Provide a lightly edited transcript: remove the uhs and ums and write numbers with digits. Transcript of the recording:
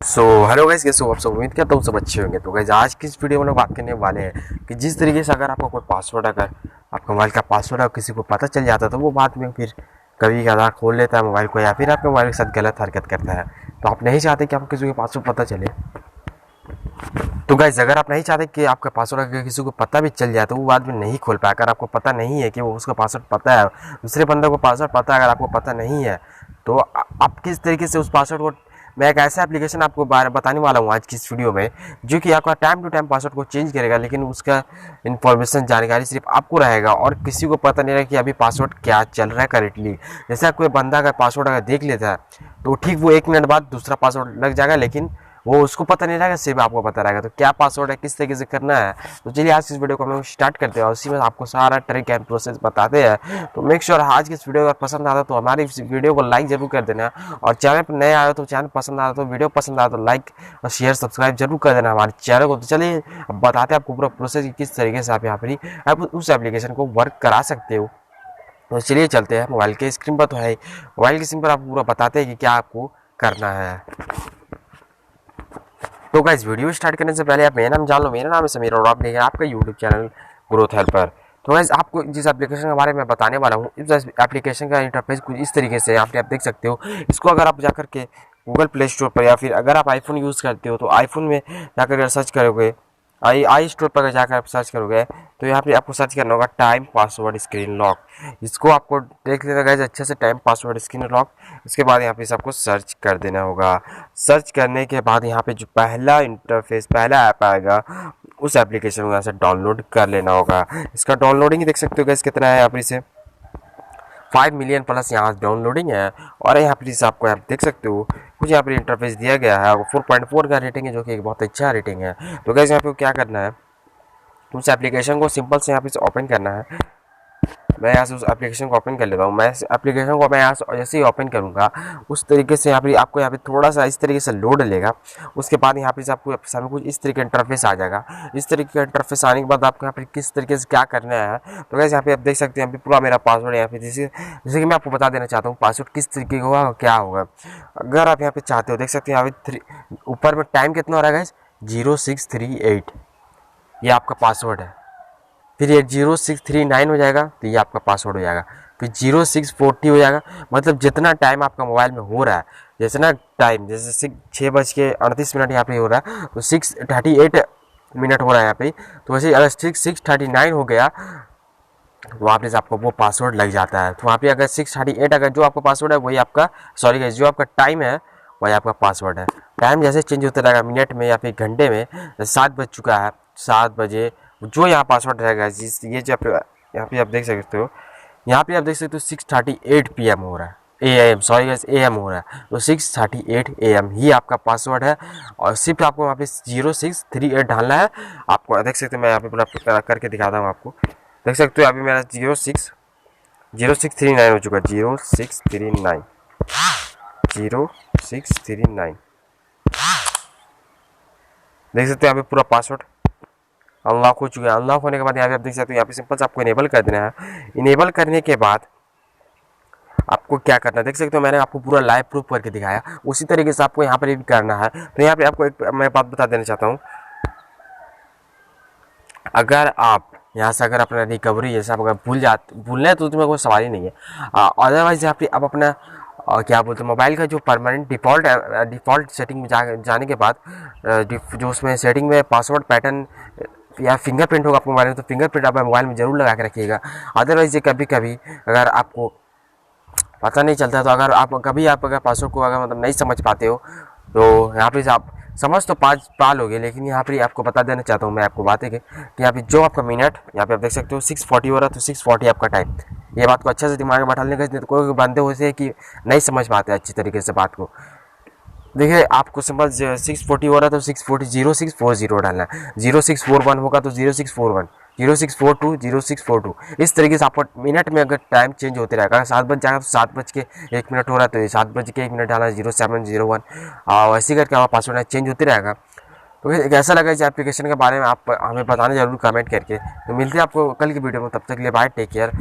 Hello guys, कैसे हो आप सब। उम्मीद करता हूँ सब अच्छे होंगे। तो गाइस आज की इस वीडियो में लोग बात करने वाले हैं कि जिस तरीके से अगर आपका कोई पासवर्ड, अगर आपका मोबाइल का पासवर्ड है किसी को पता चल जाता है तो वो बाद में फिर कभी कदार खोल लेता है मोबाइल को, या फिर आपके मोबाइल के साथ गलत हरकत करता है। तो आप नहीं चाहते कि आपको किसी को पासवर्ड पता चले। तो गाइस अगर आप नहीं चाहते कि आपका पासवर्ड अगर किसी को पता भी चल जाए तो वो बाद में नहीं खोल पाए। अगर आपको पता नहीं है कि वो उसका पासवर्ड पता है, दूसरे बंदे को पासवर्ड पता है, अगर आपको पता नहीं है तो आप किस तरीके से उस पासवर्ड को, मैं एक ऐसा एप्लीकेशन आपको बताने वाला हूँ आज की इस वीडियो में, जो कि आपका टाइम टू टाइम पासवर्ड को चेंज करेगा, लेकिन उसका इन्फॉर्मेशन, जानकारी सिर्फ आपको रहेगा और किसी को पता नहीं रहेगा कि अभी पासवर्ड क्या चल रहा है करेक्टली। जैसे कोई बंदा अगर पासवर्ड अगर देख लेता है तो ठीक वो 1 मिनट बाद दूसरा पासवर्ड लग जाएगा, लेकिन वो उसको पता नहीं रहेगा, सिर्फ आपको पता रहेगा। तो क्या पासवर्ड है, किस तरीके से करना है, तो चलिए आज इस वीडियो को हम लोग स्टार्ट करते हैं और उसी में आपको सारा ट्रिक एंड प्रोसेस बताते हैं। तो मेक श्योर आज की इस वीडियो अगर पसंद आता तो हमारी इस वीडियो को लाइक जरूर कर देना, और चैनल पर नए आए तो चैनल पसंद आता तो वीडियो पसंद आता तो लाइक और शेयर सब्सक्राइब जरूर कर देना हमारे चैनल को। तो चलिए अब बताते हैं आपको पूरा प्रोसेस किस तरीके से आप यहाँ पर आप उस एप्लीकेशन को वर्क करा सकते हो। तो चलिए चलते हैं मोबाइल के स्क्रीन पर। तो है मोबाइल की स्क्रीन पर आप पूरा बताते हैं कि क्या आपको करना है। तो गाइस वीडियो स्टार्ट करने से पहले आप मेरा नाम जान लो। मेरा नाम है समीर और आप देख रहे हैं आपका यूट्यूब चैनल ग्रोथ हेल्पर। तो गाइस आपको जिस एप्लीकेशन के बारे में बताने वाला हूँ, इस एप्लीकेशन का इंटरफेस कुछ इस तरीके से आप देख सकते हो। इसको अगर आप जाकर के गूगल प्ले स्टोर पर, या फिर अगर आप आईफोन यूज़ करते हो तो आईफोन में जाकर सर्च करोगे, आई स्टोर पर जाकर आप सर्च करोगे तो यहाँ पे आपको सर्च करना होगा टाइम पासवर्ड स्क्रीन लॉक। इसको आपको देख लेना गाइस अच्छे से, टाइम पासवर्ड स्क्रीन लॉक। इसके बाद यहाँ पे सबको सर्च कर देना होगा। सर्च करने के बाद यहाँ पे जो पहला इंटरफेस, पहला ऐप आएगा, उस एप्लीकेशन को यहाँ से डाउनलोड कर लेना होगा। इसका डाउनलोडिंग देख सकते हो गाइस कितना है, यहाँ पर इसे 5 मिलियन प्लस यहाँ डाउनलोडिंग है। और यहाँ पर आपको यहाँ देख सकते हो कुछ यहाँ पर इंटरफेस दिया गया है, 4.4 का रेटिंग है, जो कि एक बहुत अच्छा रेटिंग है। तो गाइस यहाँ पे क्या करना है, उस एप्लीकेशन को सिंपल से यहाँ पे ओपन करना है। मैं यहाँ से उस एप्लीकेशन को ओपन कर लेता हूँ। मैं इस एप्लीकेशन को मैं यहाँ से जैसे ही ओपन करूँगा उस तरीके से यहाँ पे आपको यहाँ पे थोड़ा सा इस तरीके से लोड लेगा। उसके बाद यहाँ पे आपको सामने कुछ इस तरीके का इंटरफेस आ जाएगा। इस तरीके का इंटरफेस आने के बाद आपको यहाँ पे किस तरीके से क्या करना है, तो गाइस यहाँ पे आप देख सकते हैं यहाँ पे पूरा मेरा पासवर्ड यहाँ पे जैसे कि मैं आपको बता देना चाहता हूँ पासवर्ड किस तरीके का होगा, क्या होगा। अगर आप यहाँ पे चाहते हो, देख सकते हैं यहाँ पे ऊपर में टाइम कितना हो रहा है गाइस, 0638, ये आपका पासवर्ड है। फिर ये 0639 हो जाएगा तो ये आपका पासवर्ड हो जाएगा। फिर 0640 हो जाएगा, मतलब जितना टाइम आपका मोबाइल में हो रहा है, जैसे ना टाइम जैसे 6:38 यहाँ पे हो रहा है तो 6:38 हो रहा है यहाँ पे। तो वैसे अगर 6:39 हो गया तो वहाँ पे आपको वो पासवर्ड लग जाता है। तो वहाँ पे अगर 6:38 अगर जो आपका पासवर्ड है वही आपका, सॉरी जो आपका टाइम है वही आपका पासवर्ड है। टाइम जैसे चेंज होता रहेगा मिनट में या फिर घंटे में, 7 बज चुका है, 7 बजे जो यहाँ पासवर्ड रहेगा, जिस ये जो यहाँ पे आप देख सकते हो, यहाँ पे आप देख सकते हो 6:38 PM हो रहा है, AM, सॉरी गाइस AM हो रहा है। तो 6:38 AM ही आपका पासवर्ड है, और सिर्फ आपको वहाँ पे 0638 डालना है। आपको देख सकते हो, मैं यहाँ पे पूरा करके दिखाता हूँ आपको। देख सकते हो अभी मेरा 0639 हो चुका है, 0639 देख सकते हो यहाँ पे पूरा पासवर्ड अनलॉक हो चुका है। अनलॉक होने के बाद यहाँ पे आप देख सकते हो, यहाँ पे सिंपल से आपको इनेबल कर देना है। इनेबल करने के बाद आपको क्या करना है, देख सकते हो मैंने आपको पूरा लाइव प्रूफ करके दिखाया, उसी तरीके से आपको यहाँ पर भी करना है। तो यहाँ पे आपको एक मैं बात बता देना चाहता हूँ, अगर आप यहाँ से अगर अपना रिकवरी जैसे आप अगर भूलना है तो उसमें कोई सवाल ही नहीं है। अदरवाइज यहाँ पे आप अपना क्या बोलते हैं, मोबाइल का जो परमानेंट डिफ़ॉल्ट सेटिंग में जाने के बाद जो उसमें सेटिंग में पासवर्ड पैटर्न या फिंगरप्रिंट होगा आपके मोबाइल में, तो फिंगरप्रिंट आप मोबाइल में ज़रूर लगा के रखिएगा। अदरवाइज ये कभी कभी अगर आपको पता नहीं चलता है, तो अगर आप अगर पासवर्ड को अगर मतलब नहीं समझ पाते हो तो यहाँ पे आप समझ तो पाल हो गए, लेकिन यहाँ पे आपको बता देना चाहता हूँ मैं आपको बात है कि यहाँ पे जो आपका मिनट यहाँ पे आप देख सकते हो 6:40 हो रहा है, तो 6:40 आपका टाइम। ये बात को अच्छे से दिमाग में बैठा लेने का, कोई बंदे होते हैं कि नहीं समझ पाते अच्छी तरीके से बात को। देखिए आपको सिंपल 6:40 हो रहा है तो 0640 डालना है, 0641 होगा तो 0641, 0642 0642, इस तरीके से आपको मिनट में अगर टाइम चेंज होते रहेगा। अगर 7 बज जाएगा तो 7:01 हो रहा है तो 7:01 डालना है, 0701, वैसे करके हमारा पासवर्ड चेंज होते रहेगा। तो कैसा लगा इस एप्लीकेशन के बारे में आप हमें बताना जरूर कमेंट करके। तो मिलते हैं आपको कल की वीडियो में, तब तक के लिए बाय, टेक केयर।